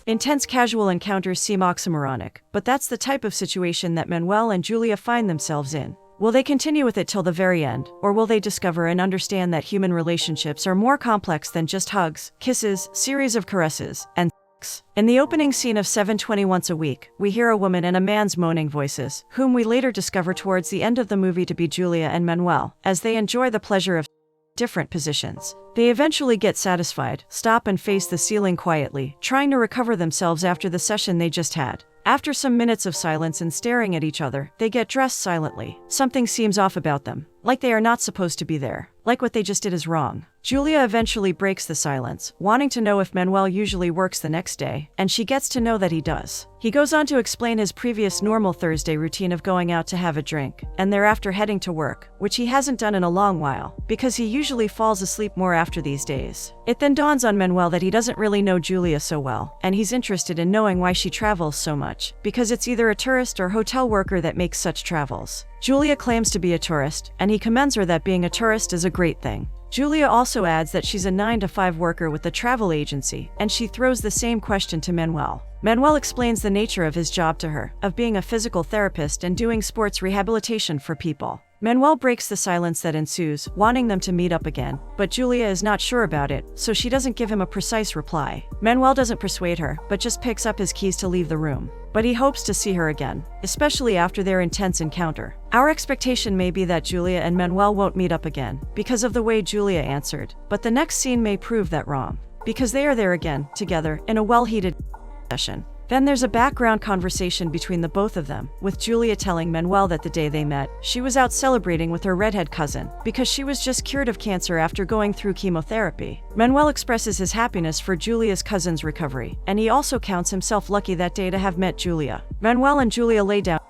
Intense casual encounters seem oxymoronic, but that's the type of situation that Manuel and Julia find themselves in. Will they continue with it till the very end, or will they discover and understand that human relationships are more complex than just hugs, kisses, series of caresses, and sex? In the opening scene of 720 Once a Week, we hear a woman and a man's moaning voices, whom we later discover towards the end of the movie to be Julia and Manuel, as they enjoy the pleasure of different positions. They eventually get satisfied, stop and face the ceiling quietly, trying to recover themselves after the session they just had. After some minutes of silence and staring at each other, they get dressed silently. Something seems off about them, like they are not supposed to be there, like what they just did is wrong. Julia eventually breaks the silence, wanting to know if Manuel usually works the next day, and she gets to know that he does. He goes on to explain his previous normal Thursday routine of going out to have a drink, and thereafter heading to work, which he hasn't done in a long while, because he usually falls asleep more after these days. It then dawns on Manuel that he doesn't really know Julia so well, and he's interested in knowing why she travels so much, because it's either a tourist or hotel worker that makes such travels. Julia claims to be a tourist, and he commends her that being a tourist is a great thing. Julia also adds that she's a 9-to-5 worker with a travel agency, and she throws the same question to Manuel. Manuel explains the nature of his job to her, of being a physical therapist and doing sports rehabilitation for people. Manuel breaks the silence that ensues, wanting them to meet up again, but Julia is not sure about it, so she doesn't give him a precise reply. Manuel doesn't persuade her, but just picks up his keys to leave the room. But he hopes to see her again, especially after their intense encounter. Our expectation may be that Julia and Manuel won't meet up again, because of the way Julia answered, but the next scene may prove that wrong, because they are there again, together, in a well-heated session. Then there's a background conversation between the both of them, with Julia telling Manuel that the day they met, she was out celebrating with her redhead cousin, because she was just cured of cancer after going through chemotherapy. Manuel expresses his happiness for Julia's cousin's recovery, and he also counts himself lucky that day to have met Julia. Manuel and Julia lay down,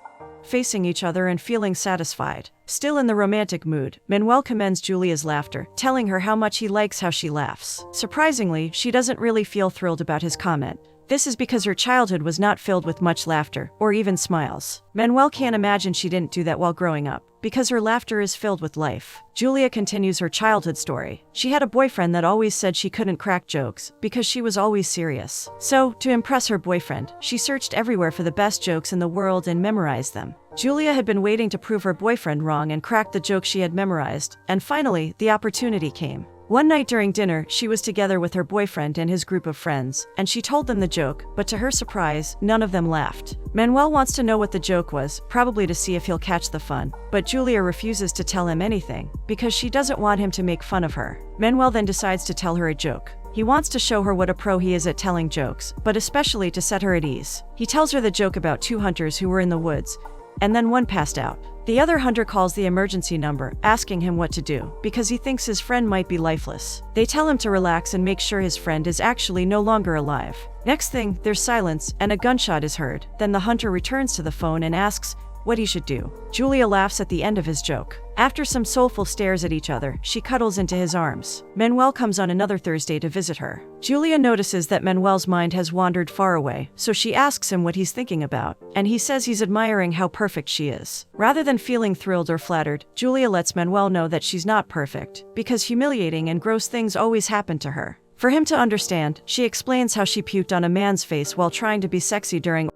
facing each other and feeling satisfied. Still in the romantic mood, Manuel commends Julia's laughter, telling her how much he likes how she laughs. Surprisingly, she doesn't really feel thrilled about his comment. This is because her childhood was not filled with much laughter, or even smiles. Manuel can't imagine she didn't do that while growing up, because her laughter is filled with life. Julia continues her childhood story. She had a boyfriend that always said she couldn't crack jokes, because she was always serious. So, to impress her boyfriend, she searched everywhere for the best jokes in the world and memorized them. Julia had been waiting to prove her boyfriend wrong and crack the joke she had memorized, and finally, the opportunity came. One night during dinner, she was together with her boyfriend and his group of friends, and she told them the joke, but to her surprise, none of them laughed. Manuel wants to know what the joke was, probably to see if he'll catch the fun, but Julia refuses to tell him anything, because she doesn't want him to make fun of her. Manuel then decides to tell her a joke. He wants to show her what a pro he is at telling jokes, but especially to set her at ease. He tells her the joke about 2 hunters who were in the woods, and then one passed out. The other hunter calls the emergency number, asking him what to do, because he thinks his friend might be lifeless. They tell him to relax and make sure his friend is actually no longer alive. Next thing, there's silence, and a gunshot is heard. Then the hunter returns to the phone and asks what he should do. Julia laughs at the end of his joke. After some soulful stares at each other, she cuddles into his arms. Manuel comes on another Thursday to visit her. Julia notices that Manuel's mind has wandered far away, so she asks him what he's thinking about, and he says he's admiring how perfect she is. Rather than feeling thrilled or flattered, Julia lets Manuel know that she's not perfect, because humiliating and gross things always happen to her. For him to understand, she explains how she puked on a man's face while trying to be sexy during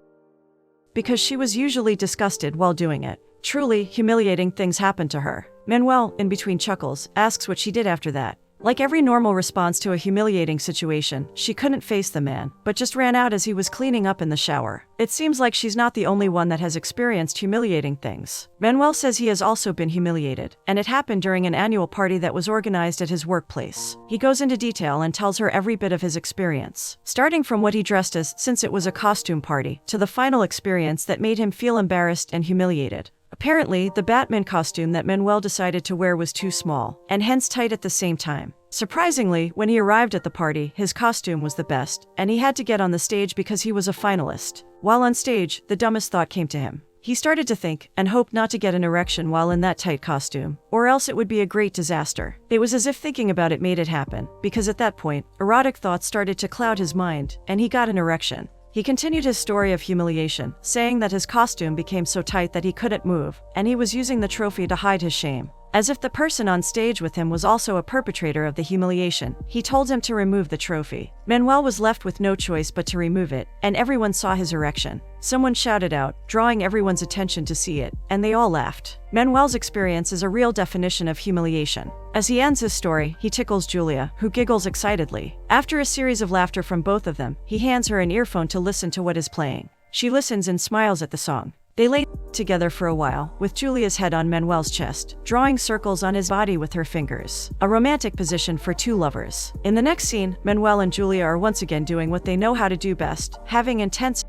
because she was usually disgusted while doing it. Truly, humiliating things happened to her. Manuel, in between chuckles, asks what she did after that. Like every normal response to a humiliating situation, she couldn't face the man, but just ran out as he was cleaning up in the shower. It seems like she's not the only one that has experienced humiliating things. Manuel says he has also been humiliated, and it happened during an annual party that was organized at his workplace. He goes into detail and tells her every bit of his experience, starting from what he dressed as, since it was a costume party, to the final experience that made him feel embarrassed and humiliated. Apparently, the Batman costume that Manuel decided to wear was too small, and hence tight at the same time. Surprisingly, when he arrived at the party, his costume was the best, and he had to get on the stage because he was a finalist. While on stage, the dumbest thought came to him. He started to think, and hoped not to get an erection while in that tight costume, or else it would be a great disaster. It was as if thinking about it made it happen, because at that point, erotic thoughts started to cloud his mind, and he got an erection. He continued his story of humiliation, saying that his costume became so tight that he couldn't move, and he was using the trophy to hide his shame. As if the person on stage with him was also a perpetrator of the humiliation, he told him to remove the trophy. Manuel was left with no choice but to remove it, and everyone saw his erection. Someone shouted out, drawing everyone's attention to see it, and they all laughed. Manuel's experience is a real definition of humiliation. As he ends his story, he tickles Julia, who giggles excitedly. After a series of laughter from both of them, he hands her an earphone to listen to what is playing. She listens and smiles at the song. They lay together for a while, with Julia's head on Manuel's chest, drawing circles on his body with her fingers. A romantic position for two lovers. In the next scene, Manuel and Julia are once again doing what they know how to do best, having intense.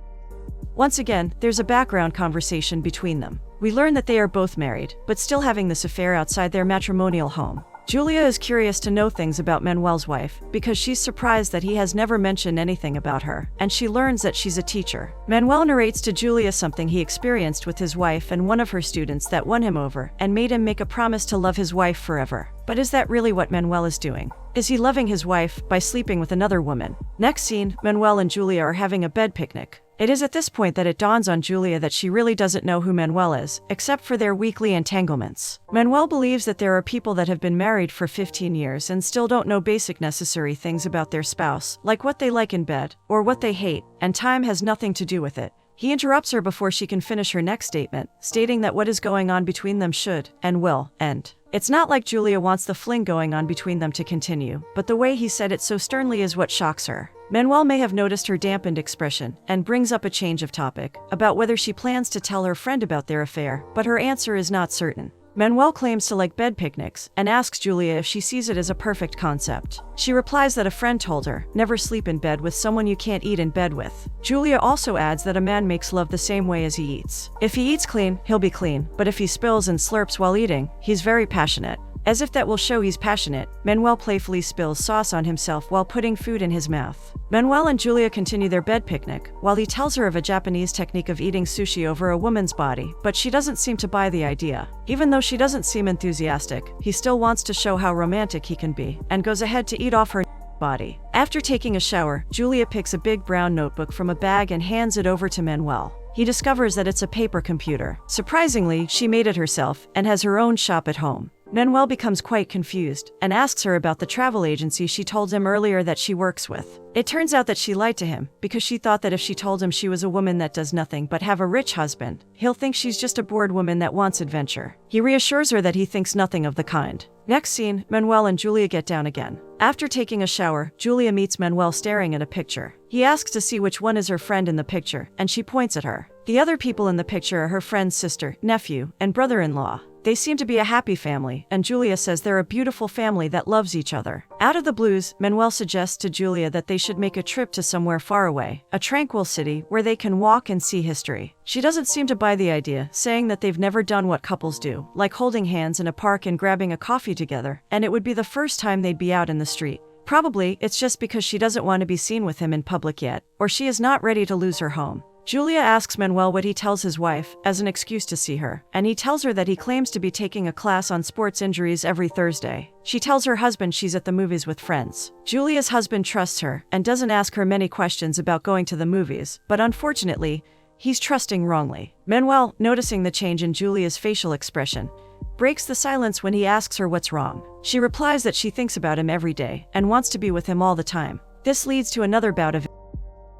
Once again, there's a background conversation between them. We learn that they are both married, but still having this affair outside their matrimonial home. Julia is curious to know things about Manuel's wife, because she's surprised that he has never mentioned anything about her, and she learns that she's a teacher. Manuel narrates to Julia something he experienced with his wife and one of her students that won him over, and made him make a promise to love his wife forever. But is that really what Manuel is doing? Is he loving his wife by sleeping with another woman? Next scene, Manuel and Julia are having a bed picnic. It is at this point that it dawns on Julia that she really doesn't know who Manuel is, except for their weekly entanglements. Manuel believes that there are people that have been married for 15 years and still don't know basic necessary things about their spouse, like what they like in bed, or what they hate, and time has nothing to do with it. He interrupts her before she can finish her next statement, stating that what is going on between them should, and will, end. It's not like Julia wants the fling going on between them to continue, but the way he said it so sternly is what shocks her. Manuel may have noticed her dampened expression, and brings up a change of topic, about whether she plans to tell her friend about their affair, but her answer is not certain. Manuel claims to like bed picnics, and asks Julia if she sees it as a perfect concept. She replies that a friend told her, never sleep in bed with someone you can't eat in bed with. Julia also adds that a man makes love the same way as he eats. If he eats clean, he'll be clean, but if he spills and slurps while eating, he's very passionate. As if that will show he's passionate, Manuel playfully spills sauce on himself while putting food in his mouth. Manuel and Julia continue their bed picnic, while he tells her of a Japanese technique of eating sushi over a woman's body, but she doesn't seem to buy the idea. Even though she doesn't seem enthusiastic, he still wants to show how romantic he can be, and goes ahead to eat off her body. After taking a shower, Julia picks a big brown notebook from a bag and hands it over to Manuel. He discovers that it's a paper computer. Surprisingly, she made it herself, and has her own shop at home. Manuel becomes quite confused, and asks her about the travel agency she told him earlier that she works with. It turns out that she lied to him, because she thought that if she told him she was a woman that does nothing but have a rich husband, he'll think she's just a bored woman that wants adventure. He reassures her that he thinks nothing of the kind. Next scene, Manuel and Julia get down again. After taking a shower, Julia meets Manuel staring at a picture. He asks to see which one is her friend in the picture, and she points at her. The other people in the picture are her friend's sister, nephew, and brother-in-law. They seem to be a happy family, and Julia says they're a beautiful family that loves each other. Out of the blues, Manuel suggests to Julia that they should make a trip to somewhere far away, a tranquil city where they can walk and see history. She doesn't seem to buy the idea, saying that they've never done what couples do, like holding hands in a park and grabbing a coffee together, and it would be the first time they'd be out in the street. Probably, it's just because she doesn't want to be seen with him in public yet, or she is not ready to lose her home. Julia asks Manuel what he tells his wife, as an excuse to see her, and he tells her that he claims to be taking a class on sports injuries every Thursday. She tells her husband she's at the movies with friends. Julia's husband trusts her, and doesn't ask her many questions about going to the movies, but unfortunately, he's trusting wrongly. Manuel, noticing the change in Julia's facial expression, breaks the silence when he asks her what's wrong. She replies that she thinks about him every day, and wants to be with him all the time. This leads to another bout of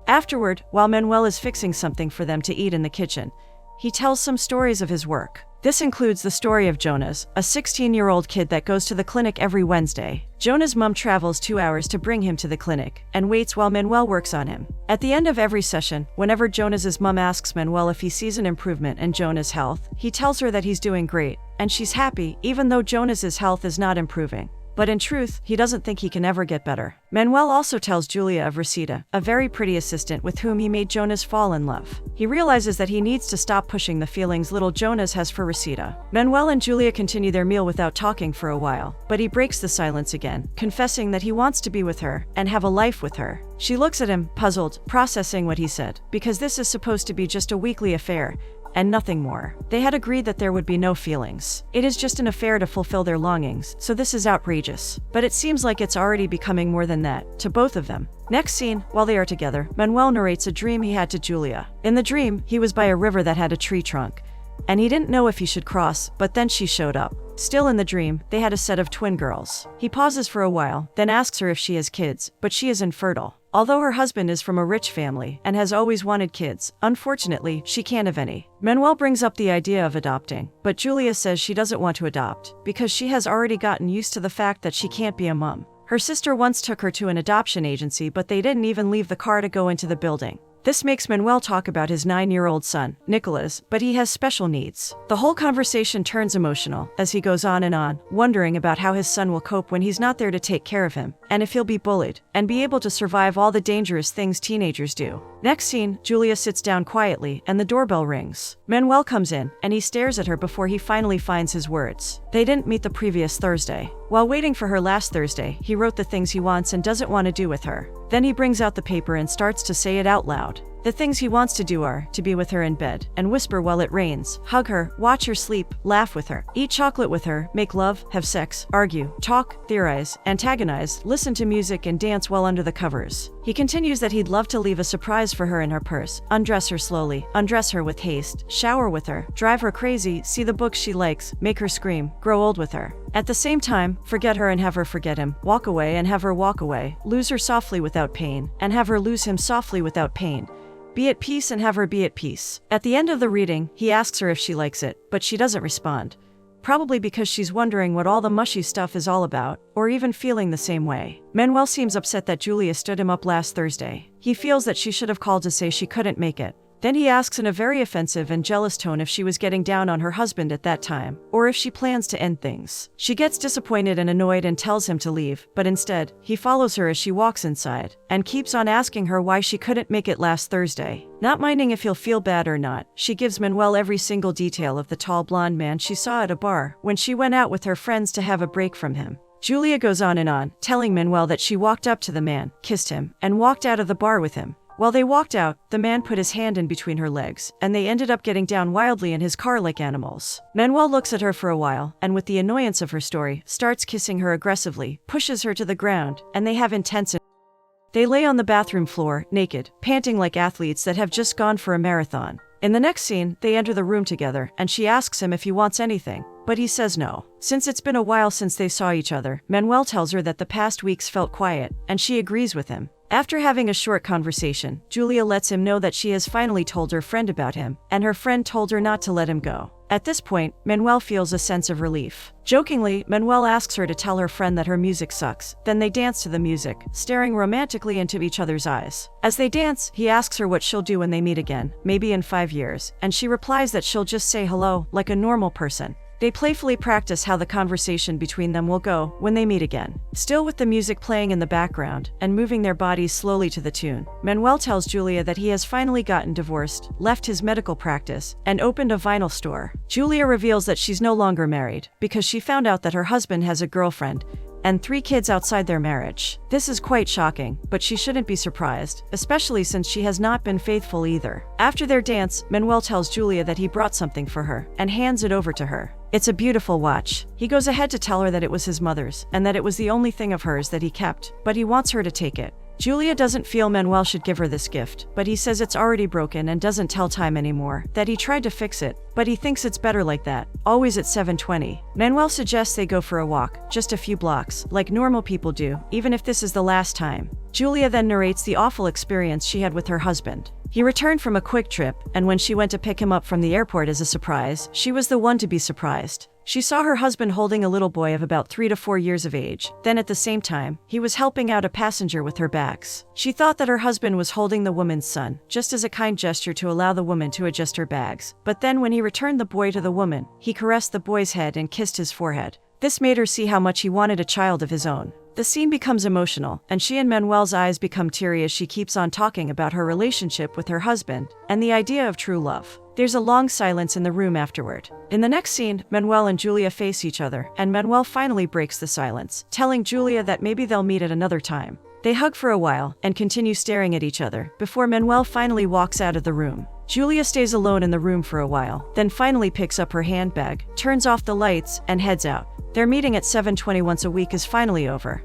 Afterward, while Manuel is fixing something for them to eat in the kitchen, he tells some stories of his work. This includes the story of Jonas, a 16-year-old kid that goes to the clinic every Wednesday. Jonas' mom travels 2 hours to bring him to the clinic, and waits while Manuel works on him. At the end of every session, whenever Jonas' mom asks Manuel if he sees an improvement in Jonas' health, he tells her that he's doing great, and she's happy even though Jonas' health is not improving. But in truth, he doesn't think he can ever get better. Manuel also tells Julia of Rosita, a very pretty assistant with whom he made Jonas fall in love. He realizes that he needs to stop pushing the feelings little Jonas has for Rosita. Manuel and Julia continue their meal without talking for a while, but he breaks the silence again, confessing that he wants to be with her, and have a life with her. She looks at him, puzzled, processing what he said, because this is supposed to be just a weekly affair, and nothing more. They had agreed that there would be no feelings. It is just an affair to fulfill their longings, so this is outrageous. But it seems like it's already becoming more than that, to both of them. Next scene, while they are together, Manuel narrates a dream he had to Julia. In the dream, he was by a river that had a tree trunk, and he didn't know if he should cross, but then she showed up. Still in the dream, they had a set of twin girls. He pauses for a while, then asks her if she has kids, but she is infertile. Although her husband is from a rich family and has always wanted kids, unfortunately, she can't have any. Manuel brings up the idea of adopting, but Julia says she doesn't want to adopt because she has already gotten used to the fact that she can't be a mom. Her sister once took her to an adoption agency, but they didn't even leave the car to go into the building. This makes Manuel talk about his 9-year-old son, Nicholas, but he has special needs. The whole conversation turns emotional as he goes on, wondering about how his son will cope when he's not there to take care of him, and if he'll be bullied, and be able to survive all the dangerous things teenagers do. Next scene, Julia sits down quietly, and the doorbell rings. Manuel comes in, and he stares at her before he finally finds his words. They didn't meet the previous Thursday. While waiting for her last Thursday, he wrote the things he wants and doesn't want to do with her. Then he brings out the paper and starts to say it out loud. The things he wants to do are to be with her in bed and whisper while it rains, hug her, watch her sleep, laugh with her, eat chocolate with her, make love, have sex, argue, talk, theorize, antagonize, listen to music, and dance while under the covers. He continues that he'd love to leave a surprise for her in her purse, undress her slowly, undress her with haste, shower with her, drive her crazy, see the books she likes, make her scream, grow old with her. At the same time, forget her and have her forget him, walk away and have her walk away, lose her softly without pain, and have her lose him softly without pain. Be at peace and have her be at peace. At the end of the reading, he asks her if she likes it, but she doesn't respond. Probably because she's wondering what all the mushy stuff is all about, or even feeling the same way. Manuel seems upset that Julia stood him up last Thursday. He feels that she should have called to say she couldn't make it. Then he asks in a very offensive and jealous tone if she was getting down on her husband at that time, or if she plans to end things. She gets disappointed and annoyed and tells him to leave, but instead, he follows her as she walks inside, and keeps on asking her why she couldn't make it last Thursday. Not minding if he'll feel bad or not, she gives Manuel every single detail of the tall blonde man she saw at a bar when she went out with her friends to have a break from him. Julia goes on, telling Manuel that she walked up to the man, kissed him, and walked out of the bar with him. While they walked out, the man put his hand in between her legs, and they ended up getting down wildly in his car like animals. Manuel looks at her for a while, and with the annoyance of her story, starts kissing her aggressively, pushes her to the ground, and they have intense. They lay on the bathroom floor, naked, panting like athletes that have just gone for a marathon. In the next scene, they enter the room together, and she asks him if he wants anything, but he says no. Since it's been a while since they saw each other, Manuel tells her that the past weeks felt quiet, and she agrees with him. After having a short conversation, Julia lets him know that she has finally told her friend about him, and her friend told her not to let him go. At this point, Manuel feels a sense of relief. Jokingly, Manuel asks her to tell her friend that her music sucks. Then they dance to the music, staring romantically into each other's eyes. As they dance, he asks her what she'll do when they meet again, maybe in 5 years, and she replies that she'll just say hello, like a normal person. They playfully practice how the conversation between them will go when they meet again. Still with the music playing in the background and moving their bodies slowly to the tune, Manuel tells Julia that he has finally gotten divorced, left his medical practice, and opened a vinyl store. Julia reveals that she's no longer married because she found out that her husband has a girlfriend and 3 kids outside their marriage. This is quite shocking, but she shouldn't be surprised, especially since she has not been faithful either. After their dance, Manuel tells Julia that he brought something for her and hands it over to her. It's a beautiful watch. He goes ahead to tell her that it was his mother's and that it was the only thing of hers that he kept, but he wants her to take it. Julia doesn't feel Manuel should give her this gift, but he says it's already broken and doesn't tell time anymore, that he tried to fix it, but he thinks it's better like that, always at 7:20. Manuel suggests they go for a walk, just a few blocks, like normal people do, even if this is the last time. Julia then narrates the awful experience she had with her husband. He returned from a quick trip, and when she went to pick him up from the airport as a surprise, she was the one to be surprised. She saw her husband holding a little boy of about 3 to 4 years of age. Then at the same time, he was helping out a passenger with her bags. She thought that her husband was holding the woman's son, just as a kind gesture to allow the woman to adjust her bags. But then when he returned the boy to the woman, he caressed the boy's head and kissed his forehead. This made her see how much he wanted a child of his own. The scene becomes emotional, and she and Manuel's eyes become teary as she keeps on talking about her relationship with her husband and the idea of true love. There's a long silence in the room afterward. In the next scene, Manuel and Julia face each other, and Manuel finally breaks the silence, telling Julia that maybe they'll meet at another time. They hug for a while and continue staring at each other before Manuel finally walks out of the room. Julia stays alone in the room for a while, then finally picks up her handbag, turns off the lights, and heads out. Their meeting at 7:20 once a week is finally over.